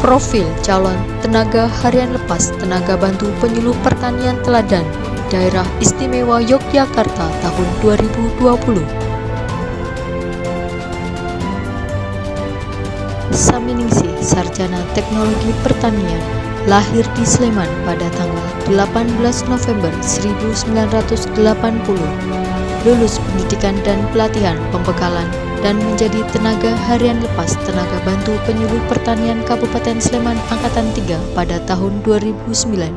Profil calon tenaga harian lepas tenaga bantu penyuluh pertanian teladan Daerah Istimewa Yogyakarta tahun 2020. Saminingsih, sarjana teknologi pertanian, lahir di Sleman pada tanggal 18 November 1980. Lulus pendidikan dan pelatihan pembekalan dan menjadi tenaga harian lepas tenaga bantu penyuluh pertanian Kabupaten Sleman Angkatan 3 pada tahun 2009.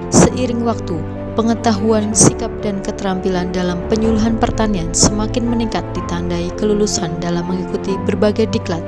Seiring waktu, pengetahuan, sikap, dan keterampilan dalam penyuluhan pertanian semakin meningkat ditandai kelulusan dalam mengikuti berbagai diklat,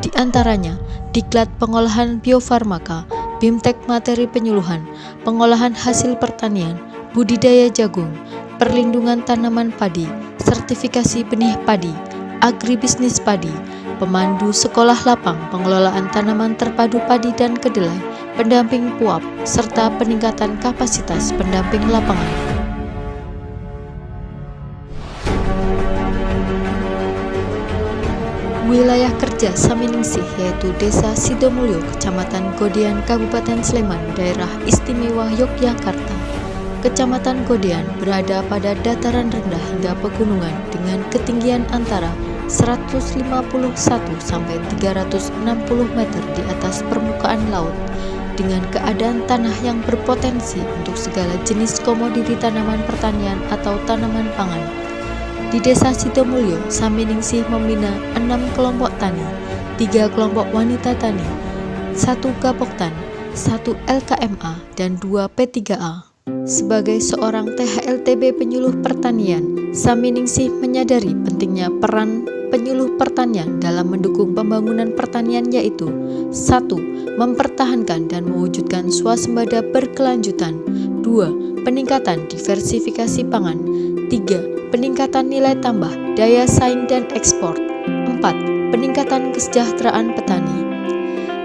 di antaranya diklat pengolahan biofarmaka, bimtek materi penyuluhan, pengolahan hasil pertanian, budidaya jagung, perlindungan tanaman padi, sertifikasi benih padi, agribisnis padi, pemandu sekolah lapang pengelolaan tanaman terpadu padi dan kedelai, pendamping PUAP, serta peningkatan kapasitas pendamping lapangan. Wilayah kerja Saminingsih yaitu Desa Sidomulyo, Kecamatan Godean, Kabupaten Sleman, Daerah Istimewa Yogyakarta. Kecamatan Godean berada pada dataran rendah hingga pegunungan dengan ketinggian antara 151 sampai 360 meter di atas permukaan laut, dengan keadaan tanah yang berpotensi untuk segala jenis komoditi tanaman pertanian atau tanaman pangan. Di Desa Sidomulyo, Saminingsih membina 6 kelompok tani, 3 kelompok wanita tani, 1 gapoktan, 1 LKMA, dan 2 P3A. Sebagai seorang THLTB penyuluh pertanian, Saminingsih menyadari pentingnya peran penyuluh pertanian dalam mendukung pembangunan pertanian, yaitu 1. Mempertahankan dan mewujudkan swasembada berkelanjutan, 2. Peningkatan diversifikasi pangan, 3. Peningkatan nilai tambah, daya saing dan ekspor, 4. Peningkatan kesejahteraan petani.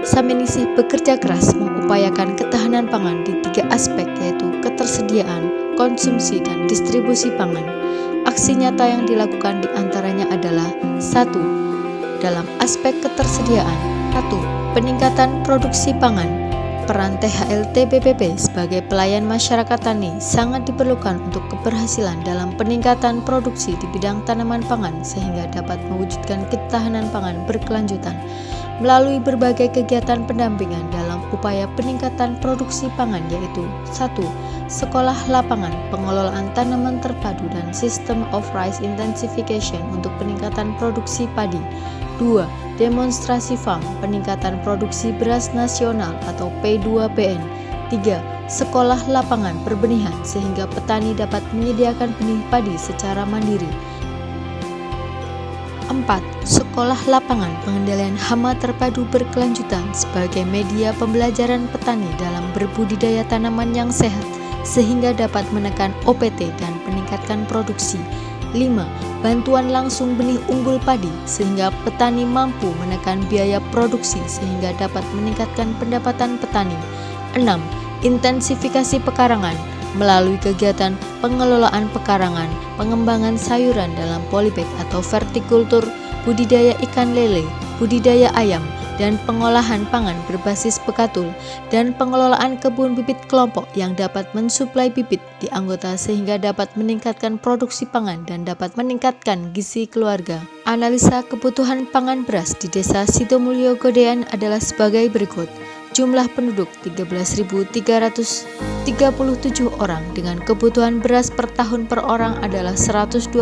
Saminingsih bekerja keras mengupayakan ketahanan pangan di 3 aspek, yaitu ketersediaan, konsumsi, dan distribusi pangan. Aksi nyata yang dilakukan diantaranya adalah 1. Dalam aspek ketersediaan, 1. Peningkatan produksi pangan. Peran THLTBPP sebagai pelayan masyarakat tani sangat diperlukan untuk keberhasilan dalam peningkatan produksi di bidang tanaman pangan sehingga dapat mewujudkan ketahanan pangan berkelanjutan melalui berbagai kegiatan pendampingan dalam upaya peningkatan produksi pangan, yaitu 1. Sekolah lapangan pengelolaan tanaman terpadu dan System of Rice Intensification untuk peningkatan produksi padi, 2. Demonstrasi farm peningkatan produksi beras nasional atau P2BN, 3. Sekolah lapangan perbenihan sehingga petani dapat menyediakan benih padi secara mandiri, 4. Sekolah lapangan pengendalian hama terpadu berkelanjutan sebagai media pembelajaran petani dalam berbudidaya tanaman yang sehat sehingga dapat menekan OPT dan meningkatkan produksi, 5. Bantuan langsung benih unggul padi sehingga petani mampu menekan biaya produksi sehingga dapat meningkatkan pendapatan petani, 6. Intensifikasi pekarangan melalui kegiatan pengelolaan pekarangan, pengembangan sayuran dalam polybag atau vertikultur, budidaya ikan lele, budidaya ayam, dan pengolahan pangan berbasis pekatul, dan pengelolaan kebun bibit kelompok yang dapat mensuplai bibit di anggota sehingga dapat meningkatkan produksi pangan dan dapat meningkatkan gizi keluarga. Analisa kebutuhan pangan beras di Desa Sidomulyo Godean adalah sebagai berikut. Jumlah penduduk 13.337 orang dengan kebutuhan beras per tahun per orang adalah 120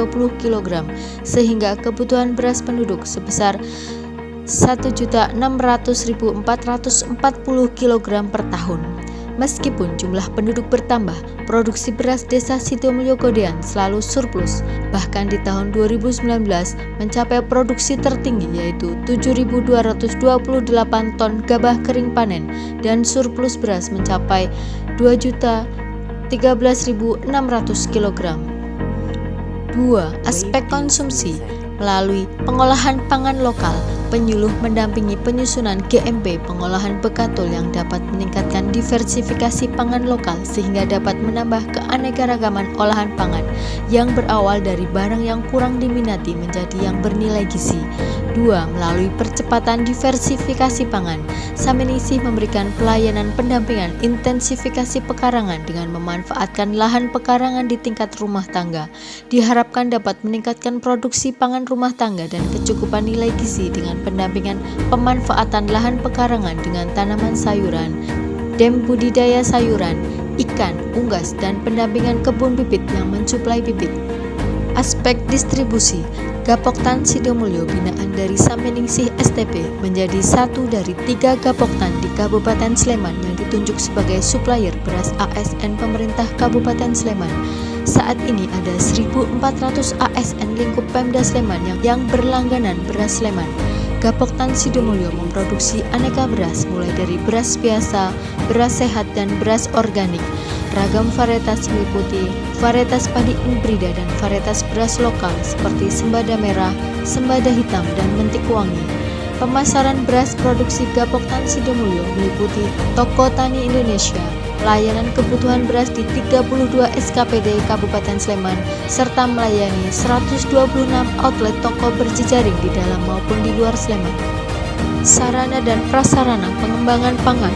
kg, sehingga kebutuhan beras penduduk sebesar 1.600.440 kg per tahun. Meskipun jumlah penduduk bertambah, produksi beras Desa Sidomulyo Godean selalu surplus. Bahkan di tahun 2019 mencapai produksi tertinggi, yaitu 7.228 ton gabah kering panen, dan surplus beras mencapai 2.013.600 kg. 2. Aspek konsumsi. Melalui pengolahan pangan lokal, penyuluh mendampingi penyusunan GMP pengolahan bekatul yang dapat meningkatkan diversifikasi pangan lokal sehingga dapat menambah keanekaragaman olahan pangan yang berawal dari barang yang kurang diminati menjadi yang bernilai gizi, 2. Melalui percepatan diversifikasi pangan, Saminisi memberikan pelayanan pendampingan intensifikasi pekarangan dengan memanfaatkan lahan pekarangan di tingkat rumah tangga. Diharapkan dapat meningkatkan produksi pangan rumah tangga dan kecukupan nilai gizi dengan pendampingan pemanfaatan lahan pekarangan dengan tanaman sayuran, budidaya sayuran, ikan, unggas, dan pendampingan kebun bibit yang mensuplai bibit. Aspek distribusi, Gapoktan Sidomulyo binaan dari Saminingsih STP menjadi satu dari 3 Gapoktan di Kabupaten Sleman yang ditunjuk sebagai supplier beras ASN pemerintah Kabupaten Sleman. Saat ini ada 1.400 ASN lingkup Pemda Sleman yang berlangganan beras Sleman. Gapoktan Sidomulyo memproduksi aneka beras mulai dari beras biasa, beras sehat, dan beras organik. Ragam varietas meliputi varietas padi inbrida dan varietas beras lokal seperti sembada merah, sembada hitam, dan mentik wangi. Pemasaran beras produksi Gapoktan Sidomulyo meliputi toko tani Indonesia, pelayanan kebutuhan beras di 32 SKPD Kabupaten Sleman, serta melayani 126 outlet toko berjejaring di dalam maupun di luar Sleman. Sarana dan prasarana pengembangan pangan,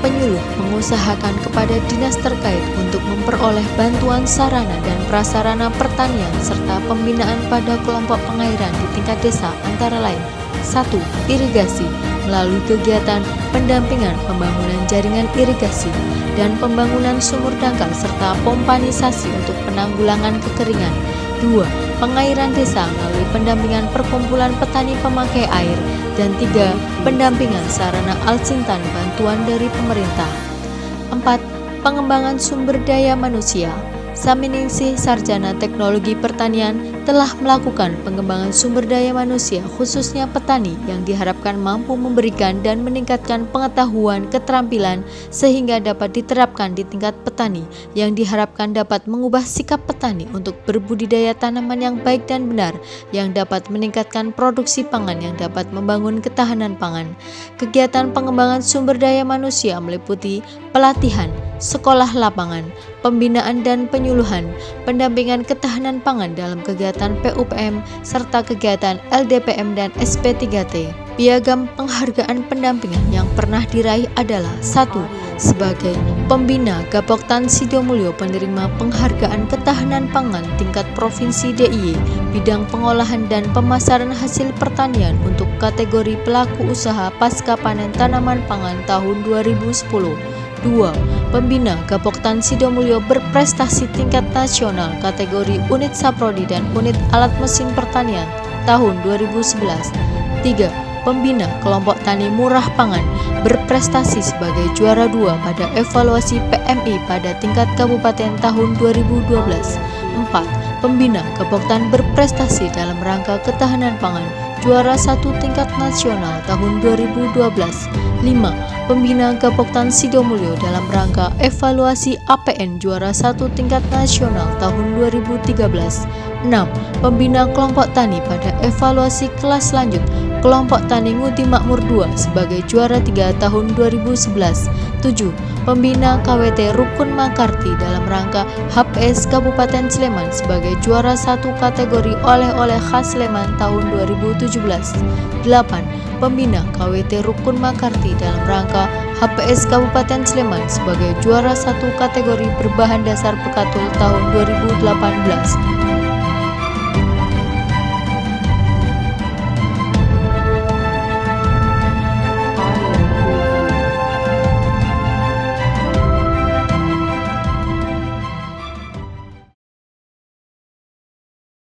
penyuluh mengusahakan kepada dinas terkait untuk memperoleh bantuan sarana dan prasarana pertanian serta pembinaan pada kelompok pengairan di tingkat desa antara lain 1. Irigasi melalui kegiatan pendampingan pembangunan jaringan irigasi dan pembangunan sumur dangkal serta pompanisasi untuk penanggulangan kekeringan. 2. Pengairan desa melalui pendampingan perkumpulan petani pemakai air. Dan 3. Pendampingan sarana alsintan bantuan dari pemerintah. 4. Pengembangan sumber daya manusia. Saminingsih Sarjana Teknologi Pertanian telah melakukan pengembangan sumber daya manusia khususnya petani yang diharapkan mampu memberikan dan meningkatkan pengetahuan keterampilan sehingga dapat diterapkan di tingkat petani yang diharapkan dapat mengubah sikap petani untuk berbudidaya tanaman yang baik dan benar yang dapat meningkatkan produksi pangan yang dapat membangun ketahanan pangan. Kegiatan pengembangan sumber daya manusia meliputi pelatihan, sekolah lapangan, pembinaan dan penyuluhan, pendampingan ketahanan pangan dalam kegiatan PUPM, serta kegiatan LDPM dan SP3T. Piagam penghargaan pendampingan yang pernah diraih adalah 1. Sebagai pembina Gapoktan Sidomulyo penerima penghargaan ketahanan pangan tingkat Provinsi DIY, bidang pengolahan dan pemasaran hasil pertanian untuk kategori pelaku usaha pasca panen tanaman pangan tahun 2010. 2. Pembina Gapoktan Sidomulyo berprestasi tingkat nasional kategori unit saprodi dan unit alat mesin pertanian tahun 2011. 3. Pembina kelompok tani murah pangan berprestasi sebagai juara 2 pada evaluasi PMI pada tingkat kabupaten tahun 2012. 4. Pembina Gapoktan berprestasi dalam rangka ketahanan pangan juara 1 tingkat nasional tahun 2012. 5. Pembina Gapoktan Sidomulyo dalam rangka evaluasi APN juara 1 tingkat nasional tahun 2013. 6. Pembina kelompok tani pada evaluasi kelas lanjut kelompok tani Ngudi Makmur 2 sebagai juara 3 tahun 2011. 7. Pembina KWT Rukun Makarti dalam rangka HPS Kabupaten Sleman sebagai juara 1 kategori oleh-oleh khas Sleman tahun 2017. 8. Pembina KWT Rukun Makarti dalam rangka HPS Kabupaten Sleman sebagai juara 1 kategori berbahan dasar Pekatul tahun 2018.